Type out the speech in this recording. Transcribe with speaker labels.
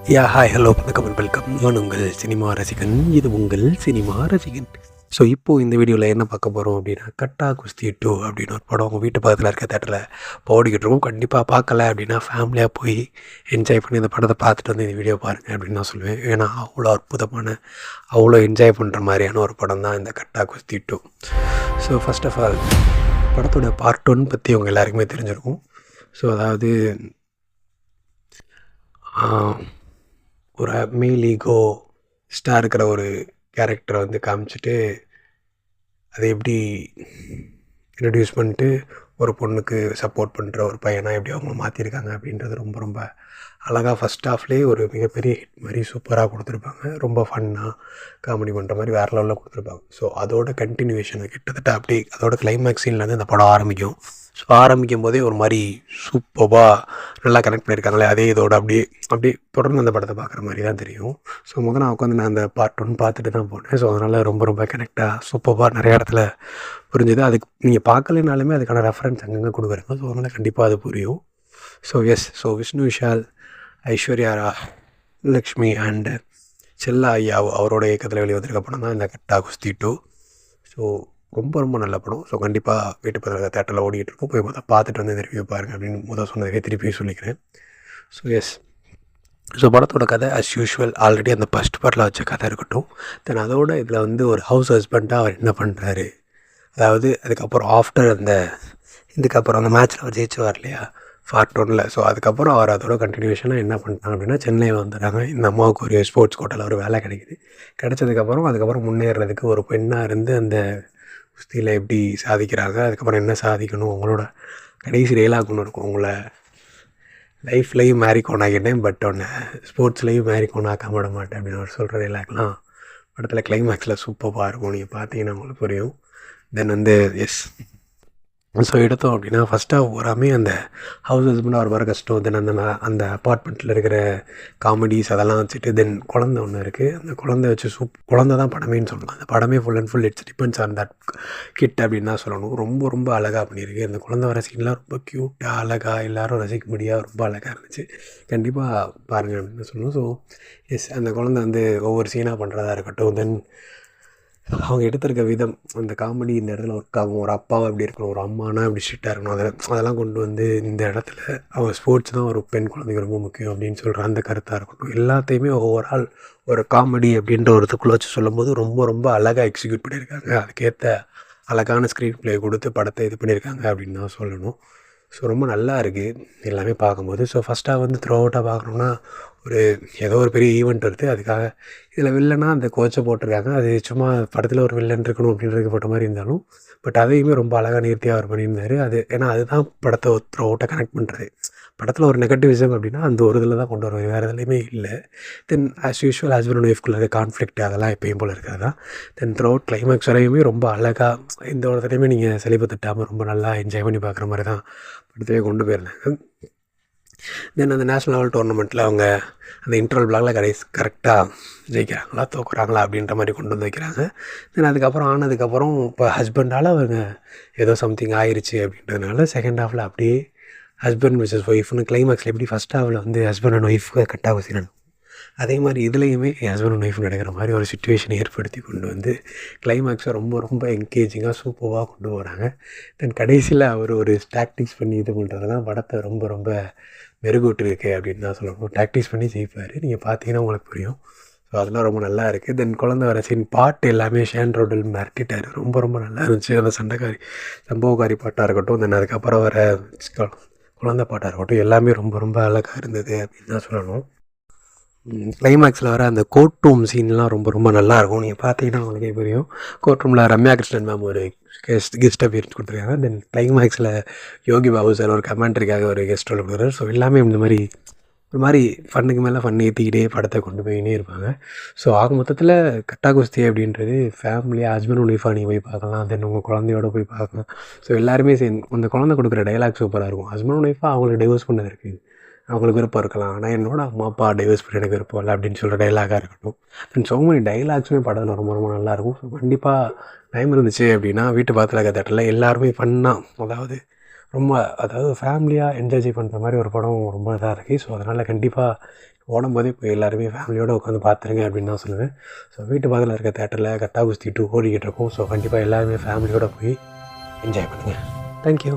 Speaker 1: Hi hello வணக்கம் and welcome. நான் உங்கள் சினிமா ரசிகன். இது உங்கள் சினிமா ரசிகன். ஸோ இப்போது இந்த வீடியோவில் என்ன பார்க்க போகிறோம் அப்படின்னா, கட்டா குஸ்தி 2 அப்படின்னு ஒரு படம் உங்கள் வீட்டு பக்கத்தில் இருக்க தேட்டரில் ஓடிக்கிட்டு இருக்கோம். கண்டிப்பாக பார்க்கல அப்படின்னா ஃபேமிலியாக போய் என்ஜாய் பண்ணி இந்த படத்தை பார்த்துட்டு வந்து இந்த வீடியோ பாருங்கள் அப்படின்னு நான் சொல்லுவேன். ஏன்னா அவ்வளோ அற்புதமான, அவ்வளோ என்ஜாய் பண்ணுற மாதிரியான ஒரு படம் தான் இந்த கட்டா குஸ்தி 2. ஸோ ஃபர்ஸ்ட் ஆஃப் ஆல் படத்தோட பார்ட் 1 பற்றி உங்கள் எல்லாருக்குமே தெரிஞ்சிருக்கும். ஸோ அதாவது ஒரு மேல் ஈகோ ஸ்டார் இருக்கிற ஒரு கேரக்டரை வந்து காமிச்சிட்டு அதை எப்படி இன்ட்ரடியூஸ் பண்ணிட்டு ஒரு பொண்ணுக்கு சப்போர்ட் பண்ணுற ஒரு பையனாக எப்படி அவங்க மாற்றிருக்காங்க அப்படின்றது ரொம்ப ரொம்ப அழகாக ஃபஸ்ட் ஹாஃப்லேயே ஒரு மிகப்பெரிய ஹிட் மாதிரி சூப்பராக கொடுத்துருப்பாங்க. ரொம்ப ஃபன்னாக காமெடி பண்ணுற மாதிரி வேறு லெவலில் கொடுத்துருப்பாங்க. ஸோ அதோட கண்டினியூவேஷன் கிட்டத்தட்ட அப்படி அதோட கிளைமேக்ஸ் சீன்லேருந்து இந்த படம் ஆரம்பிக்கும். ஸோ ஆரம்பிக்கும் போதே ஒரு மாதிரி சூப்பராக நல்லா கனெக்ட் பண்ணியிருக்காங்களே, அதே இதோட அப்படியே தொடர்ந்து அந்த படத்தை பார்க்குற மாதிரி தான் தெரியும். ஸோ நான் உட்காந்து நான் அந்த பார்ட் 1 பார்த்துட்டு தான் போனேன். ஸோ அதனால் ரொம்ப கனெக்டாக சூப்பராக நிறைய இடத்துல புரிஞ்சுது. அதுக்கு நீங்கள் பார்க்கலனாலுமே அதுக்கான ரெஃபரன்ஸ் அங்கங்கே கொடுக்குறாங்க. ஸோ அதனால் கண்டிப்பாக அது புரியும். ஸோ விஷ்ணு விஷால், ஐஸ்வர்யா லக்ஷ்மி அண்டு செல்லா ஐயா அவரோட இயக்கத்தில் வெளிவந்திருக்க படம் தான் இந்த கட்டா குஸ்தி 2. ஸோ ரொம்ப நல்ல படம். ஸோ கண்டிப்பாக வீட்டு பக்கத்தில் தேட்டரில் ஓடிக்கிட்டு இருக்கோம். போய் பார்த்துட்டு வந்து இந்த ரிவ்யூ பாருங்கள் அப்படின்னு சொன்னதுக்கே திருப்பி சொல்லிக்கிறேன். ஸோ படத்தோட கதை அஸ் யூஷுவல் ஆல்ரெடி அந்த ஃபஸ்ட் பார்ட்டில் வச்ச கதை இருக்கட்டும். தென் அதோட இதில் வந்து ஒரு ஹவுஸ் ஹஸ்பண்டாக அவர் என்ன பண்ணுறாரு, அதாவது அதுக்கப்புறம் ஆஃப்டர் இதுக்கப்புறம் அந்த மேட்ச்சில் அவர் ஜெயிச்சுவார் இல்லையா பார்ட் 1ல். ஸோ அதுக்கப்புறம் அவர் அதோட கண்டினியூஷனாக என்ன பண்ணிட்டாங்க அப்படின்னா, சென்னையில் வந்துடுறாங்க. இந்த அம்மாவுக்கு ஒரு ஸ்போர்ட்ஸ் கோட்டாவில் ஒரு வேலை கிடைக்குது. அதுக்கப்புறம் முன்னேறதுக்கு ஒரு பெண்ணாக இருந்து அந்த குஸ்தியில் எப்படி சாதிக்கிறாங்க, அதுக்கப்புறம் என்ன சாதிக்கணும், உங்களோட கடைசி டைலாக் ஒன்று இருக்கும், உங்களை லைஃப்லையும் மேரிகோன் ஆகிட்டேன் பட் ஒன்று ஸ்போர்ட்ஸ்லேயும் மேரிகோன் ஆக்க விட மாட்டேன் அப்படின்னு அவர் சொல்கிற டைலாக்லாம் படத்தில் கிளைமேக்ஸில் சூப்பராக இருக்கும். நீங்கள் பார்த்தீங்கன்னா உங்களுக்கு புரியும். தென் ஸோ எடுத்தோம் அப்படின்னா ஃபஸ்ட்டாக பூராமே அந்த ஹவுஸ் ஹஸ்பண்ட் அவர் வர கஷ்டம். தென் அந்த அப்பார்ட்மெண்ட்டில் இருக்கிற காமெடிஸ் அதெல்லாம் வச்சுட்டு தென் குழந்தை ஒன்று இருக்குது. அந்த குழந்தை வச்சு குழந்தை தான் படமேன்னு சொல்லலாம். அந்த படமே full and full it's depends on that kid அப்படின்னு தான் சொல்லணும். ரொம்ப அழகாக பண்ணியிருக்கு. அந்த குழந்தை வர சீன்லாம் ரொம்ப க்யூட்டாக அழகாக எல்லோரும் ரசிக்கும்படியாக ரொம்ப அழகாக இருந்துச்சு. கண்டிப்பாக பாருங்கள் அப்படின்னு சொல்லணும். ஸோ அந்த குழந்தை வந்து ஒவ்வொரு சீனாக பண்ணுறதா இருக்கட்டும், தென் அவங்க எடுத்திருக்க விதம், அந்த காமெடி இந்த இடத்துல ஒர்க் ஆகும். ஒரு அப்பாவை எப்படி இருக்கணும், ஒரு அம்மானா எப்படி ஸ்ட்ரிக்டாக இருக்கணும், அதெல்லாம் கொண்டு வந்து இந்த இடத்துல அவங்க ஸ்போர்ட்ஸ் தான் ஒரு பெண் குழந்தைக்கு ரொம்ப முக்கியம் அப்படின்னு சொல்கிற அந்த கருத்தாக இருக்கட்டும், எல்லாத்தையுமே ஓவரால் ஒரு காமெடி அப்படின்ற ஒரு இதுக்குள்ளே வச்சு சொல்லும்போது ரொம்ப அழகாக எக்ஸிக்யூட் பண்ணியிருக்காங்க. அதுக்கேற்ற அழகான ஸ்க்ரீன் ப்ளே கொடுத்து படத்தை இது பண்ணியிருக்காங்க அப்படின்னு தான் சொல்லணும். ஸோ ரொம்ப நல்லா இருக்குது எல்லாமே பார்க்கும்போது. ஸோ ஃபஸ்ட்டாக வந்து த்ரூ அவுட்டாக பார்க்கணுன்னா ஏதோ ஒரு பெரிய ஈவெண்ட் வருது. அதுக்காக இதில் வில்லனா அந்த கோச்சை போட்டிருக்காங்க. அது சும்மா படத்தில் ஒரு வில்லன் இருக்கணும் அப்படின்றதுக்கு போட்ட மாதிரி இருந்தாலும் பட் அதையுமே ரொம்ப அழகாக நேர்த்தியாக அவர் பண்ணியிருந்தார். ஏன்னா அதுதான் படத்தை த்ரூ அவுட்டாக கனெக்ட் பண்ணுறது. படத்தில் ஒரு நெகட்டிவிசம் அப்படின்னா அந்த ஒரு இதில் தான் கொண்டு வருவாங்க, வேறு எதுலையுமே இல்லை. தென் ஆஸ் யூஷுவல் ஹஸ்பண்ட் அண்ட் ஒய்ஃப்குள்ள இருக்க கான்ஃப்ளிக்ட் அதெல்லாம் எப்பயும் போல் இருக்கிறது தான். தென் த்ரூ அவுட் கிளைமேக்ஸ் வரையுமே ரொம்ப அழகாக இந்த ஒரு தடையுமே நீங்கள் செழிப்பு தட்டாமல் ரொம்ப நல்லா என்ஜாய் பண்ணி பார்க்குற மாதிரி தான் படத்தையே கொண்டு போயிருந்தாங்க. தென் அந்த நேஷ்னல் லெவல் டோர்னமெண்ட்டில் அவங்க அந்த இன்டர்வல் பிளாக்ல கரெக்டாக ஜெயிக்கிறாங்களா தோக்குறாங்களா அப்படின்ற மாதிரி கொண்டு வந்து வைக்கிறாங்க. தென் ஆனதுக்கப்புறம் இப்போ ஹஸ்பண்டால் அவங்க ஏதோ சம்திங் ஆயிடுச்சு அப்படின்றதுனால செகண்ட் ஹாஃபில் அப்படியே ஹஸ்பண்ட் விசஸ் ஒய்ஃப்னு கிளைமேக்ஸில் எப்படி ஃபஸ்ட் ஹாஃபில் வந்து ஹஸ்பண்ட் அண்ட் ஒய்ஃப் கட்டாக நடக்கும், அதே மாதிரி இதுலேயுமே ஹஸ்பண்ட் அண்ட் ஒய்ஃப் நடக்கிற மாதிரி ஒரு சுச்சுவேஷனை ஏற்படுத்தி கொண்டு வந்து கிளைமேக்ஸை ரொம்ப என்கேஜிங்காக சூப்பராக கொண்டு போகிறாங்க. தென் கடைசியில் அவர் ஒரு டாக்டிக்ஸ் பண்ணி இது பண்ணுறதுலாம் படத்தை ரொம்ப மெருகூட்டிருக்கு அப்படின்னு தான் சொல்லணும். டாக்டிக்ஸ் பண்ணி ஜெயிப்பார், நீங்கள் பார்த்தீங்கன்னா உங்களுக்கு புரியும். ஸோ அதெல்லாம் ரொம்ப நல்லா இருக்குது. தென் குழந்தை வர சீன் பாட்டு எல்லாமே ஷேன் ரோடல் மிரட்டிட்டார். ரொம்ப நல்லா இருந்துச்சு. அந்த சம்பவக்காரி பாட்டாக இருக்கட்டும், தென் அதுக்கப்புறம் வர குழந்தை பாட்டாக இருக்கட்டும், எல்லாமே ரொம்ப அழகாக இருந்தது அப்படின்னு தான் சொல்லணும். கிளைமேக்ஸில் வர அந்த கோர்ட் ரூம் சீன்லாம் ரொம்ப நல்லாயிருக்கும். நீங்கள் பார்த்தீங்கன்னா உங்களுக்கே புரியும். கோர்ட் ரூமில் ரம்யா கிருஷ்ணன் மேம் ஒரு கெஸ்ட் அப்பியரன்ஸ் கொடுத்துருக்காங்க. தென் கிளைமேக்ஸில் யோகி பாபு சார் ஒரு கமெண்ட்ரிக்காக ஒரு கெஸ்ட் ரோல் கொடுக்குறாரு. ஸோ எல்லாமே இந்த மாதிரி ஒரு மாதிரி ஃபன்னுக்கு மேலே ஃபன் ஏற்றிக்கிட்டே படத்தை கொண்டு போயினே இருப்பாங்க. ஸோ ஆக மொத்தத்தில் கட்டா குஸ்தி அப்படின்றது ஃபேமிலியாக ஹஸ்பண்ட் அண்ட் ஒய்ஃபாக நீங்கள் போய் பார்க்கலாம். தென் உங்கள் குழந்தையோட போய் பார்க்கலாம். ஸோ எல்லாருமே சேர்ந்து அந்த குழந்தை கொடுக்குற டைலாக் சூப்பராக இருக்கும். ஹஸ்பண்ட் அண்ட் ஒய்ஃபாக அவங்களுக்கு டைவர்ஸ் பண்ணது இருக்குது, அவங்களுக்கு விருப்பம் இருக்கலாம், ஆனால் என்னோட அம்மா அப்பா டைவர்ஸ் பண்ணி எனக்கு விருப்பம் இல்லை அப்படின்னு சொல்கிற டைலாகாக இருக்கட்டும். தென் ஸோ மெனி டைலாக்ஸுமே படத்தில் ரொம்ப நல்லாயிருக்கும். ஸோ கண்டிப்பாக டைம் இருந்துச்சு அப்படின்னா வீட்டு பக்கத்தில் இருக்க தேட்டரில் எல்லாருமே ஃபன்னாக, அதாவது ரொம்ப அதாவது ஃபேமிலியாக என்ஜாய் பண்ணுற மாதிரி ஒரு படம் ரொம்ப இதாக இருக்குது. ஸோ அதனால் கண்டிப்பாக ஓடும்போதே போய் எல்லாருமே ஃபேமிலியோடு உட்காந்து பார்த்துருங்க அப்படின்னு தான் சொல்லுவேன். ஸோ வீட்டு பக்கத்தில் இருக்க தேட்டரில் கட்டா குஸ்தி 2 ஓடிக்கிட்டு இருக்கும். ஸோ கண்டிப்பாக எல்லாருமே ஃபேமிலியோடு போய் என்ஜாய் பண்ணுங்கள். தேங்க்யூ.